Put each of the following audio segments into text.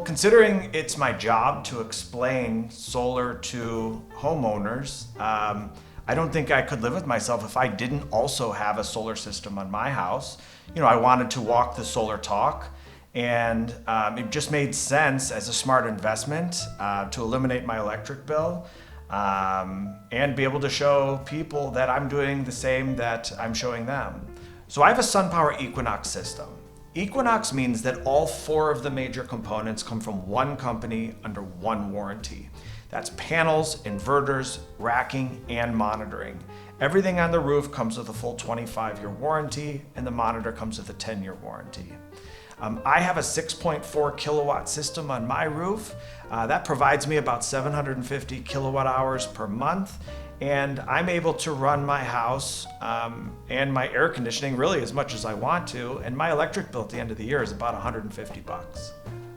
considering it's my job to explain solar to homeowners, I don't think I could live with myself if I didn't also have a solar system on my house. I wanted to walk the solar talk, and it just made sense as a smart investment to eliminate my electric bill and be able to show people that I'm doing the same that I'm showing them. So I have a SunPower Equinox system. Equinox means that all 4 of the major components come from one company under one warranty. That's panels, inverters, racking, and monitoring. Everything on the roof comes with a full 25-year warranty, and the monitor comes with a 10-year warranty. I have a 6.4 kilowatt system on my roof. That provides me about 750 kilowatt hours per month, and I'm able to run my house and my air conditioning really as much as I want to, and my electric bill at the end of the year is about $150.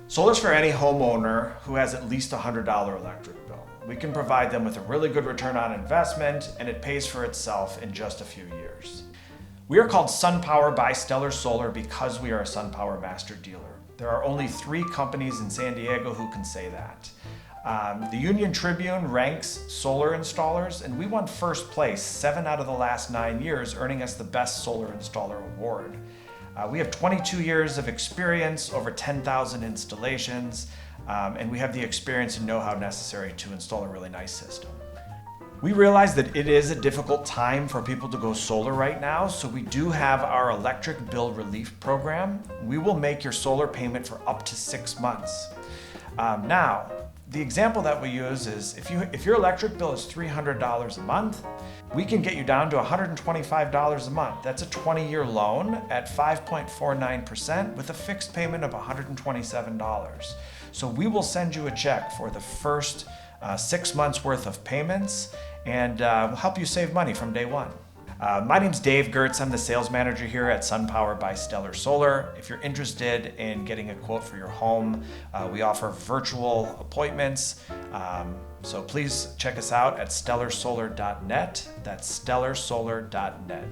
Solar's for any homeowner who has at least a $100 electric bill. We can provide them with a really good return on investment, and it pays for itself in just a few years. We are called SunPower by Stellar Solar because we are a SunPower master dealer. There are only 3 companies in San Diego who can say that. The Union Tribune ranks solar installers, and we won first place 7 out of the last 9 years, earning us the Best Solar Installer Award. We have 22 years of experience, over 10,000 installations, and we have the experience and know-how necessary to install a really nice system. We realize that it is a difficult time for people to go solar right now, so we do have our electric bill relief program. We will make your solar payment for up to 6 months. Now, the example that we use is if your electric bill is $300 a month, we can get you down to $125 a month. That's a 20-year loan at 5.49% with a fixed payment of $127. So we will send you a check for the first 6 months worth of payments and help you save money from day one. My name's Dave Gersz. I'm the sales manager here at SunPower by Stellar Solar. If you're interested in getting a quote for your home, we offer virtual appointments. So please check us out at stellarsolar.net. That's stellarsolar.net.